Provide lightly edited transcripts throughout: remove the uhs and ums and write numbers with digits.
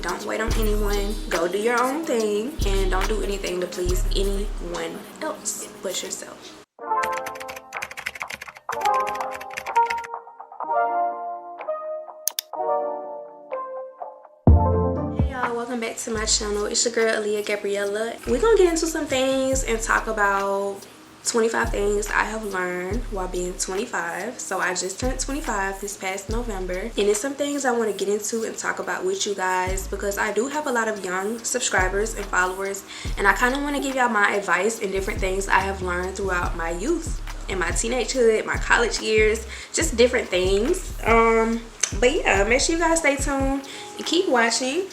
Don't wait on anyone. Go do your own thing, and don't do anything to please anyone else but yourself. Hey y'all, welcome back to my channel. It's your girl Aliyeh Gabriella. We're gonna get into some things and talk about 25 things I have learned while being 25. So I just turned 25 this past November, and it's some things I want to get into and talk about with you guys because I do have a lot of young subscribers and followers, and I kind of want to give y'all my advice and different things I have learned throughout my youth and my teenagehood, my college years, just different things. But yeah, make sure you guys stay tuned and keep watching,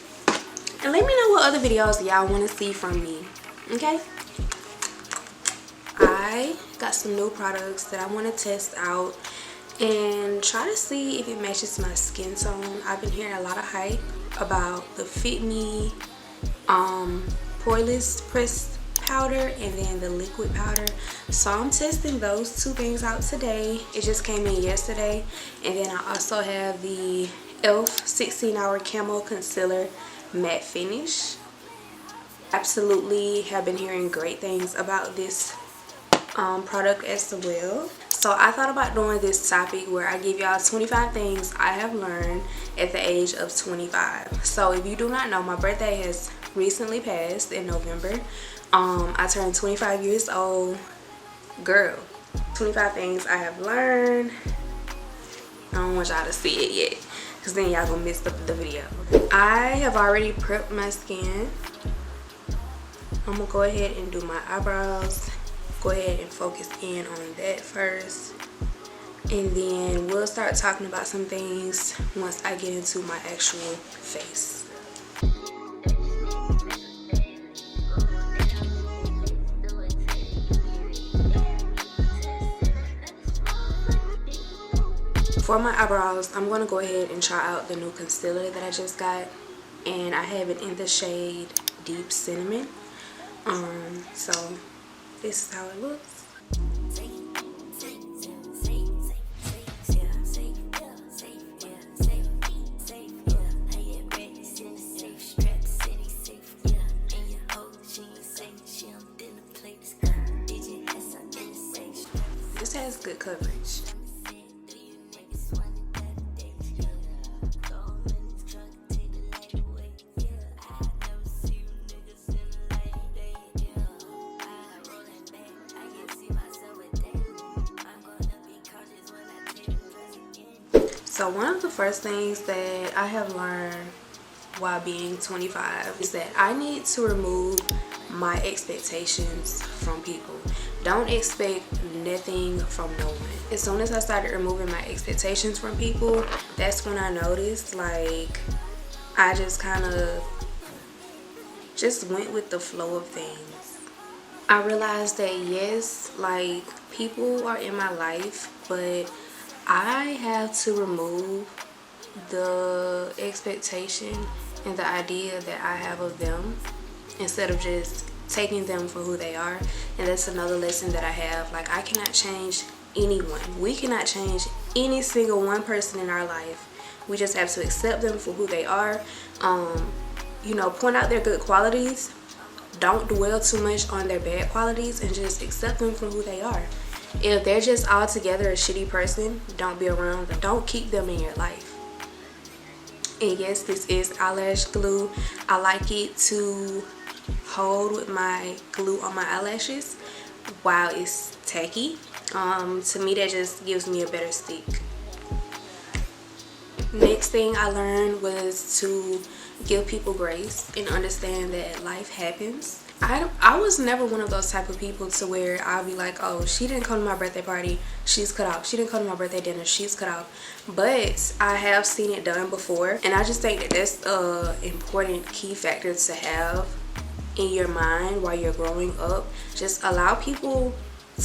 and let me know what other videos y'all want to see from me. Okay, I got some new products that I want to test out and try to see if it matches my skin tone. I've been hearing a lot of hype about the Fit Me poreless pressed powder and then the liquid powder, so I'm testing those two things out today. It just came in yesterday. And then I also have the e.l.f. 16-hour camo concealer matte finish. Absolutely have been hearing great things about this product as well. So I thought about doing this topic where I give y'all 25 things I have learned at the age of 25. So if you do not know, my birthday has recently passed in November. I turned 25 years old. Girl, 25 things I have learned. I don't want y'all to see it yet because then y'all gonna miss the video. I have already prepped my skin. I'm gonna go ahead and do my eyebrows. Go ahead and focus in on that first, and then we'll start talking about some things once I get into my actual face. For my eyebrows, I'm going to go ahead and try out the new concealer that I just got, and I have it in the shade Deep Cinnamon. So this is how it looks. This has good coverage. So one of the first things that I have learned while being 25 is that I need to remove my expectations from people. Don't expect nothing from no one. As soon as I started removing my expectations from people, that's when I noticed, like, I just kind of just went with the flow of things. I realized that yes, like, people are in my life, but I have to remove the expectation and the idea that I have of them instead of just taking them for who they are. And that's another lesson that I have. Like, I cannot change anyone. We cannot change any single one person in our life. We just have to accept them for who they are. You know, point out their good qualities. Don't dwell too much on their bad qualities, and just accept them for who they are. If they're just altogether a shitty person, don't be around them. Don't keep them in your life. And yes, this is eyelash glue. I like it to hold with my glue on my eyelashes while it's tacky. To me, that just gives me a better stick. Next thing I learned was to give people grace and understand that life happens. I was never one of those type of people to where I'll be like, oh, she didn't come to my birthday party, she's cut off. She didn't come to my birthday dinner, she's cut off. But I have seen it done before, and I just think that that's an important key factor to have in your mind while you're growing up. Just allow people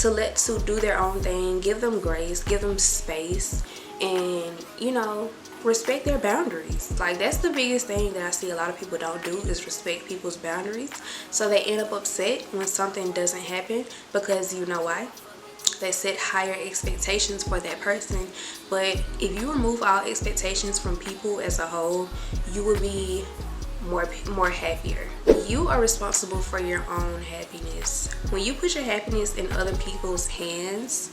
to do their own thing. Give them grace, give them space, and, you know, respect their boundaries. Like, that's the biggest thing that I see a lot of people don't do, is respect people's boundaries. So they end up upset when something doesn't happen, because you know why? that set higher expectations for that person. But if you remove all expectations from people as a whole, you will be more happier. You are responsible for your own happiness. When you put your happiness in other people's hands,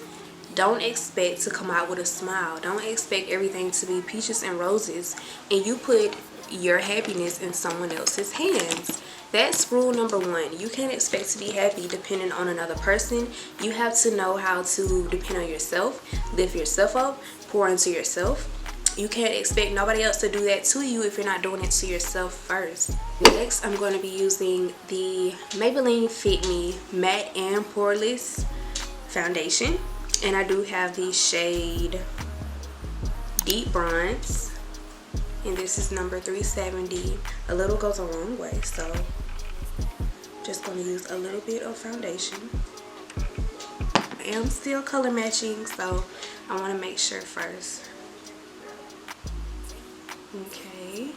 don't expect to come out with a smile. Don't expect everything to be peaches and roses, and you put your happiness in someone else's hands. That's rule number one. You can't expect to be happy depending on another person. You have to know how to depend on yourself, lift yourself up, pour into yourself. You can't expect nobody else to do that to you if you're not doing it to yourself first. Next, I'm going to be using the Maybelline Fit Me Matte and Poreless Foundation. And I do have the shade Deep Bronze. And this is number 370. A little goes a long way, so just going to use a little bit of foundation. I am still color matching, so I want to make sure first. Okay.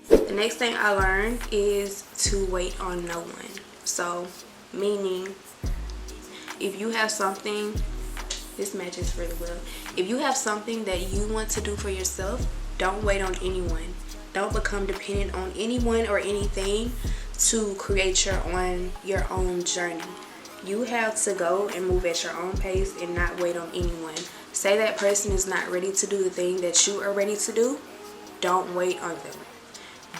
The next thing I learned is to wait on no one. So, meaning, if you have something, this matches really well. If you have something that you want to do for yourself, don't wait on anyone. Don't become dependent on anyone or anything to create your own journey. You have to go and move at your own pace and not wait on anyone. Say that person is not ready to do the thing that you are ready to do. Don't wait on them.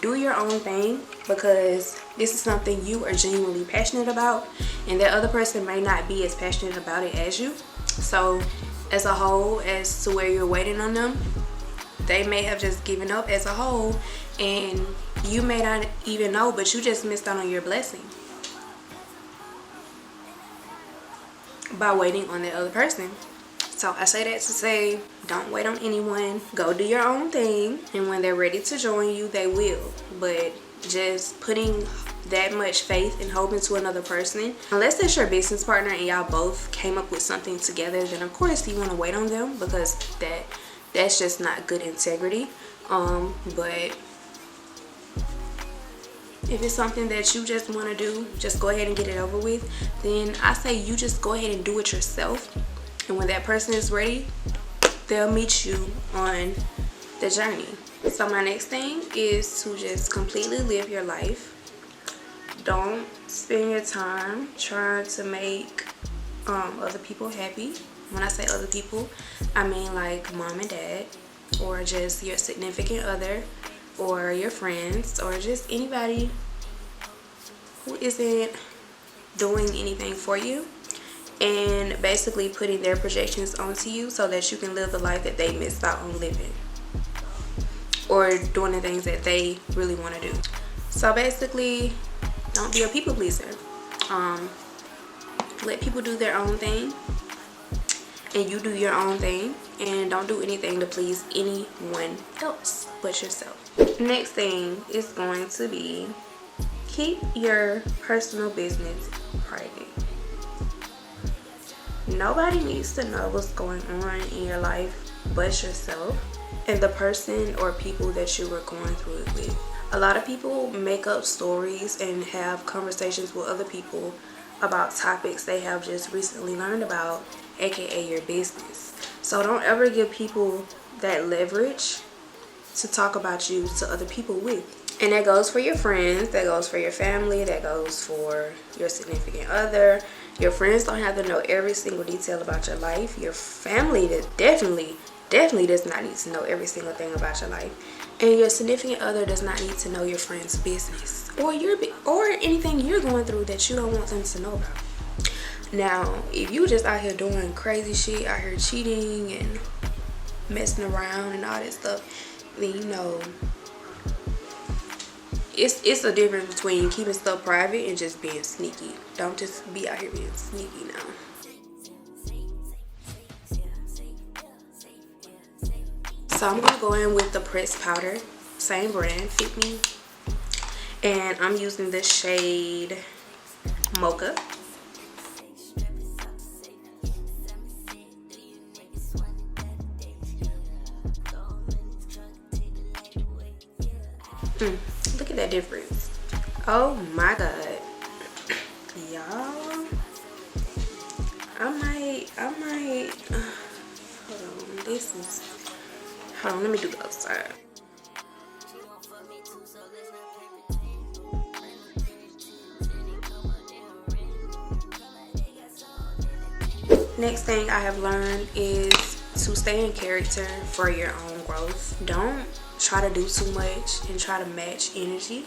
Do your own thing, because this is something you are genuinely passionate about, and that other person may not be as passionate about it as you. So as a whole, as to where you're waiting on them, they may have just given up as a whole, and you may not even know, but you just missed out on your blessing by waiting on the other person. So I say that to say, don't wait on anyone. Go do your own thing, and when they're ready to join you, they will. But just putting that much faith and hope into another person, unless it's your business partner and y'all both came up with something together, then of course you want to wait on them, because that's just not good integrity. But if it's something that you just want to do, just go ahead and get it over with, then I say you just go ahead and do it yourself. And when that person is ready, they'll meet you on the journey. So my next thing is to just completely live your life. Don't spend your time trying to make other people happy. When I say other people, I mean like mom and dad, or just your significant other, or your friends, or just anybody who isn't doing anything for you, and basically putting their projections onto you so that you can live the life that they missed out on living, or doing the things that they really want to do. So basically, don't be a people pleaser. Let people do their own thing, and you do your own thing, and don't do anything to please anyone else but yourself. Next thing is going to be, keep your personal business private. Nobody needs to know what's going on in your life but yourself and the person or people that you were going through it with. A lot of people make up stories and have conversations with other people about topics they have just recently learned about, aka your business. So don't ever give people that leverage to talk about you to other people with. And that goes for your friends, that goes for your family, that goes for your significant other. Your friends don't have to know every single detail about your life. Your family definitely does not need to know every single thing about your life. And your significant other does not need to know your friend's business or anything you're going through that you don't want them to know about. Now, if you just out here doing crazy shit, out here cheating and messing around and all that stuff, then you know it's a difference between keeping stuff private and just being sneaky. Don't just be out here being sneaky now. So I'm gonna go in with the pressed powder, same brand, Fit Me, and I'm using the shade Mocha. Look at that difference. Oh my god, y'all, I might hold on, let me do the other side. Next thing I have learned is to stay in character for your own growth. Don't try to do too much and try to match energy,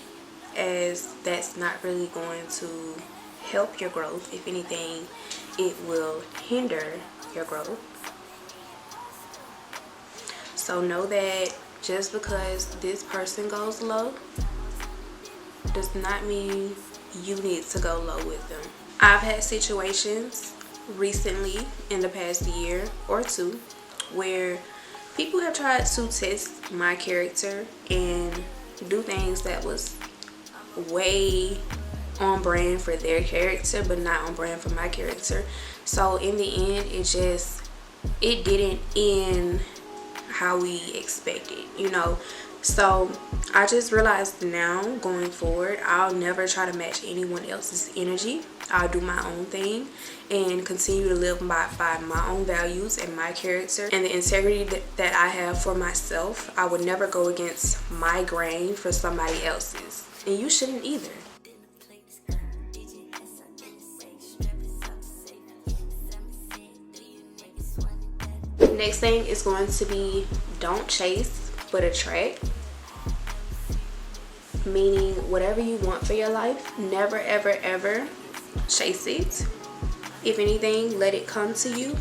as that's not really going to help your growth. If anything, it will hinder your growth. So know that just because this person goes low does not mean you need to go low with them. I've had situations recently in the past year or two where people have tried to test my character and do things that was way on brand for their character but not on brand for my character. So in the end, it didn't end how we expected, you know. So I just realized now, going forward, I'll never try to match anyone else's energy. I'll do my own thing and continue to live by my own values and my character and the integrity that I have for myself. I would never go against my grain for somebody else's, and you shouldn't either. Next thing is going to be don't chase but attract. Meaning, whatever you want for your life, never ever ever chase it. If anything, let it come to you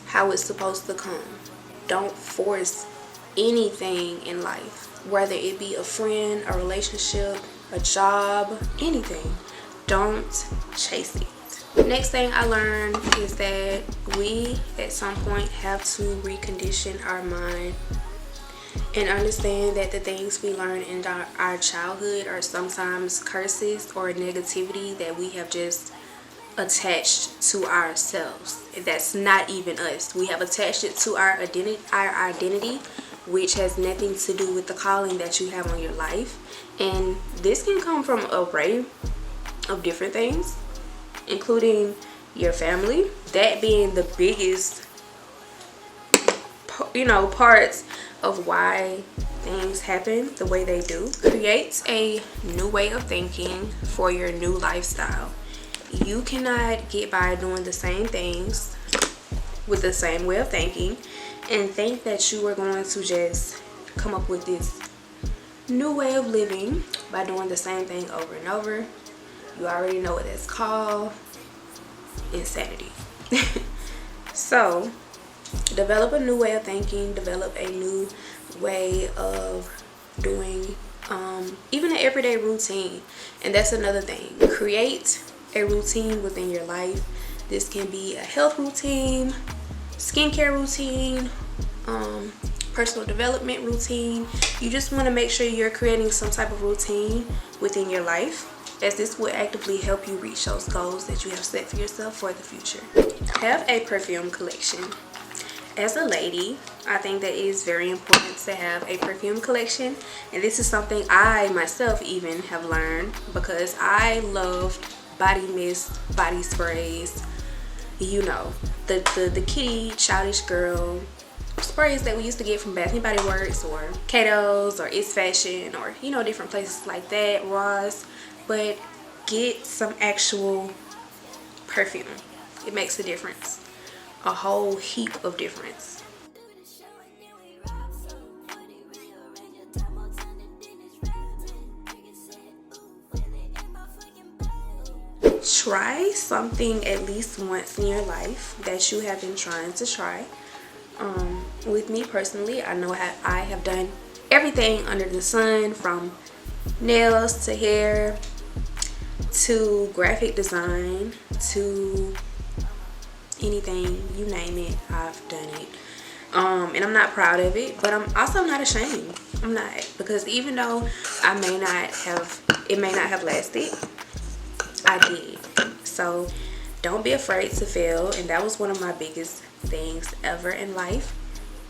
how it's supposed to come. Don't force anything in life, whether it be a friend, a relationship, a job, anything. Don't chase it. Next thing I learned is that we at some point have to recondition our mind and understand that the things we learn in our childhood are sometimes curses or negativity that we have just attached to ourselves. That's not even us. We have attached it to our identity, which has nothing to do with the calling that you have on your life. And this can come from an array of different things, including your family, that being the biggest, you know, parts of why things happen the way they do. Create a new way of thinking for your new lifestyle. You cannot get by doing the same things with the same way of thinking and think that you are going to just come up with this new way of living by doing the same thing over and over. You already know what it's called: insanity. So develop a new way of thinking, develop a new way of doing even an everyday routine. And that's another thing. Create a routine within your life. This can be a health routine, skincare routine, personal development routine. You just want to make sure you're creating some type of routine within your life, as this will actively help you reach those goals that you have set for yourself for the future. Have a perfume collection. As a lady, I think that it is very important to have a perfume collection, and this is something I myself even have learned because I loved body mist, body sprays, you know, the kitty childish girl sprays that we used to get from Bath & Body Works or Cato's or It's Fashion, or, you know, different places like that, Ross. But get some actual perfume. It makes a difference, a whole heap of difference. Try something at least once in your life that you have been trying to try. With me personally, I know I have done everything under the sun, from nails to hair to graphic design to anything, you name it, I've done it. And I'm not proud of it, but I'm also not ashamed. I'm not, because even though it may not have lasted, I did. So don't be afraid to fail. And that was one of my biggest things ever in life,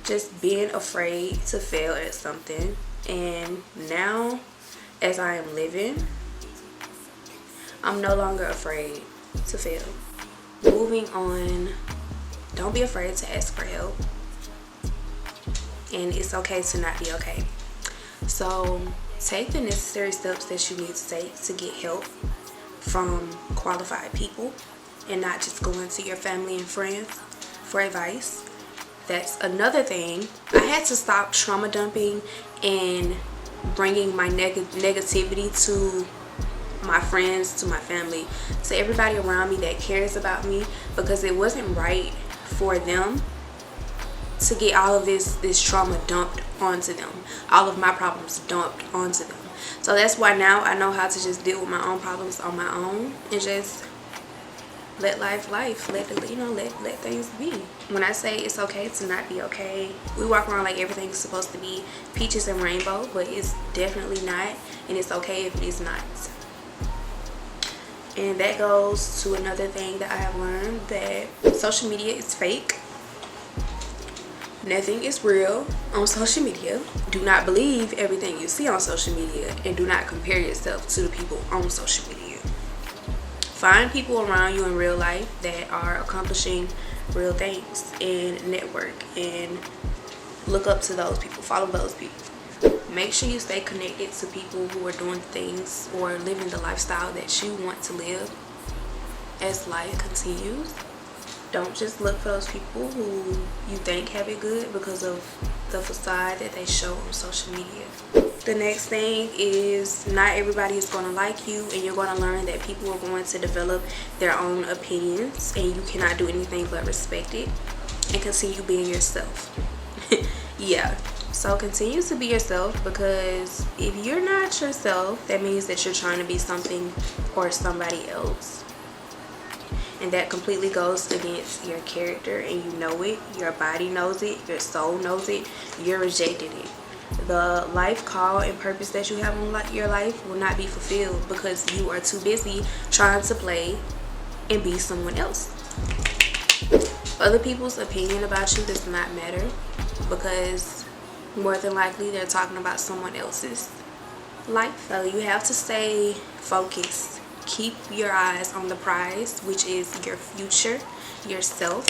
just being afraid to fail at something. And now, as I am living I'm no longer afraid to fail. Moving on, don't be afraid to ask for help. And it's okay to not be okay. So take the necessary steps that you need to take to get help from qualified people, and not just going to your family and friends for advice. That's another thing. I had to stop trauma dumping and bringing my negativity to my friends, to my family, to everybody around me that cares about me, because it wasn't right for them to get all of this trauma dumped onto them, all of my problems dumped onto them. So that's why now I know how to just deal with my own problems on my own and just let life let things be. When I say it's okay to not be okay, we walk around like everything's supposed to be peaches and rainbow, but it's definitely not, and it's okay if it is not. And that goes to another thing that I have learned, that social media is fake. Nothing is real on social media. Do not believe everything you see on social media, and do not compare yourself to the people on social media. Find people around you in real life that are accomplishing real things, and network and look up to those people, follow those people. Make sure you stay connected to people who are doing things or living the lifestyle that you want to live as life continues. Don't just look for those people who you think have it good because of the facade that they show on social media. The next thing is, not everybody is going to like you, and you're going to learn that people are going to develop their own opinions, and you cannot do anything but respect it and continue being yourself. Yeah, so continue to be yourself, because if you're not yourself, that means that you're trying to be something or somebody else. And that completely goes against your character, and you know it. Your body knows it. Your soul knows it. You're rejecting it. The life call and purpose that you have in your life will not be fulfilled because you are too busy trying to play and be someone else. Other people's opinion about you does not matter, because more than likely they're talking about someone else's life. So you have to stay focused. Keep your eyes on the prize, which is your future, yourself.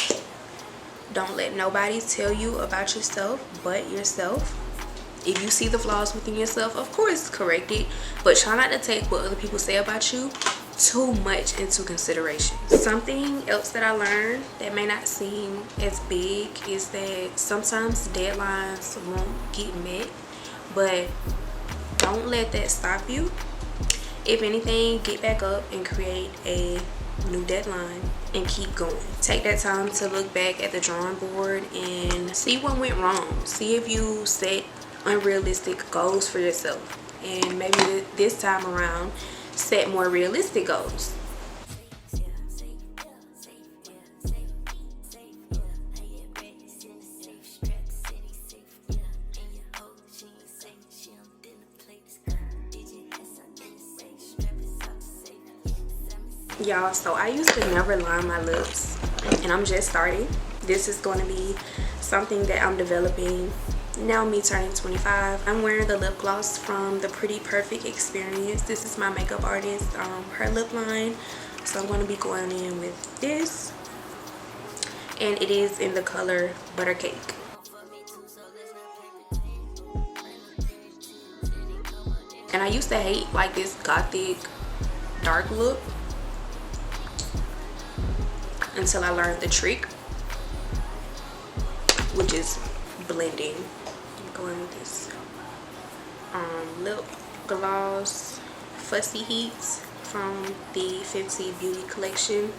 Don't let nobody tell you about yourself but yourself. If you see the flaws within yourself, of course correct it, but try not to take what other people say about you too much into consideration. Something else that I learned that may not seem as big is that sometimes deadlines won't get met, but don't let that stop you. If anything, get back up and create a new deadline and keep going. Take that time to look back at the drawing board and see what went wrong. See if you set unrealistic goals for yourself, and maybe this time around set more realistic goals. Y'all, so I used to never line my lips, and I'm just starting. This is going to be something that I'm developing now, me turning 25. I'm wearing the lip gloss from the Pretty Perfect Experience. This is my makeup artist, her lip line. So I'm going to be going in with this, and it is in the color Butter Cake. And I used to hate like this gothic dark look until I learned the trick, which is blending. I'm going with this lip gloss Fussy Heats from the 50 Beauty collection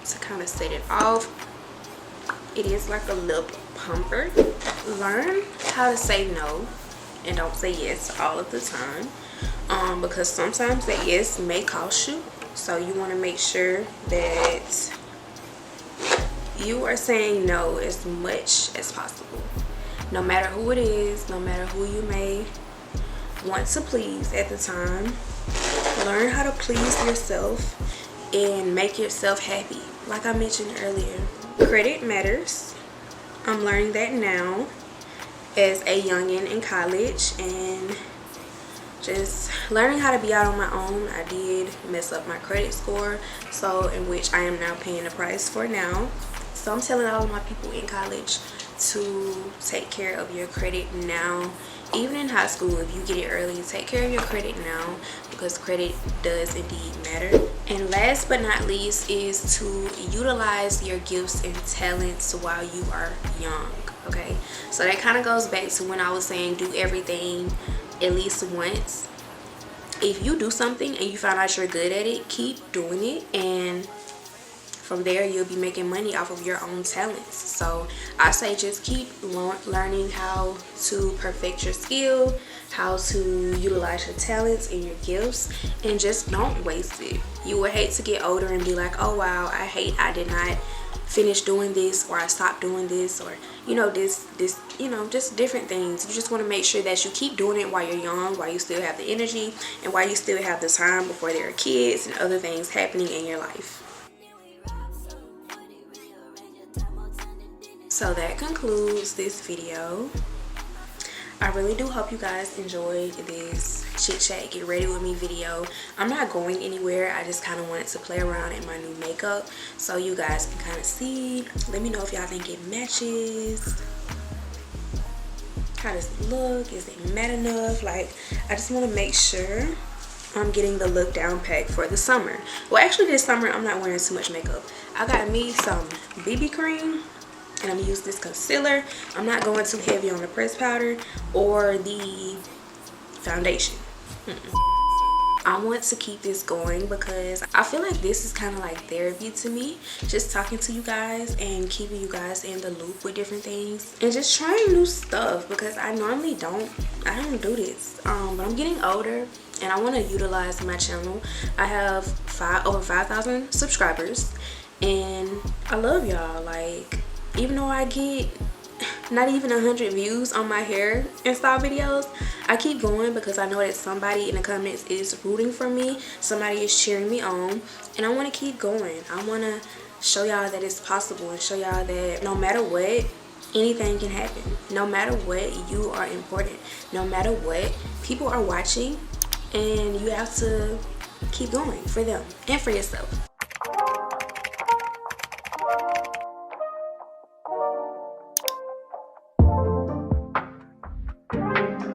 to kind of set it off. It is like a lip pumper. Learn how to say no and don't say yes all of the time, because sometimes that yes may cost you. So you want to make sure that you are saying no as much as possible, no matter who it is, no matter who you may want to please at the time. Learn how to please yourself and make yourself happy. Like I mentioned earlier, credit matters. I'm learning that now as a youngin in college, and just learning how to be out on my own. I did mess up my credit score, so in which I am now paying the price for now. So I'm telling all of my people in college to take care of your credit now. Even in high school, if you get it early, take care of your credit now, because credit does indeed matter. And last but not least is to utilize your gifts and talents while you are young. Okay, so that kind of goes back to when I was saying do everything at least once. If you do something and you find out you're good at it, keep doing it, and from there you'll be making money off of your own talents. So I say just keep learning how to perfect your skill, how to utilize your talents and your gifts, and just don't waste it. You would hate to get older and be like, oh wow, I did not finish doing this, or I stopped doing this, or you know, this you know, just different things. You just want to make sure that you keep doing it while you're young, while you still have the energy, and while you still have the time before there are kids and other things happening in your life. So that concludes this video. I really do hope you guys enjoyed this chit chat get ready with me video. I'm not going anywhere. I just kind of wanted to play around in my new makeup so you guys can kind of see. Let me know if y'all think it matches. How does it look? Is it matte enough? Like, I just want to make sure I'm getting the look down pat for the summer. Well, actually this summer I'm not wearing too much makeup. I got me some BB cream, and I'm gonna use this concealer. I'm not going too heavy on the pressed powder or the foundation. I want to keep this going because I feel like this is kind of like therapy to me, just talking to you guys and keeping you guys in the loop with different things and just trying new stuff, because I normally don't do this, but I'm getting older and I want to utilize my channel. I have over 5,000 subscribers and I love y'all. Like, even though I get not even 100 views on my hair and style videos, I keep going because I know that somebody in the comments is rooting for me, somebody is cheering me on, and I want to keep going. I want to show y'all that it's possible and show y'all that no matter what, anything can happen. No matter what, you are important. No matter what, people are watching, and you have to keep going for them and for yourself.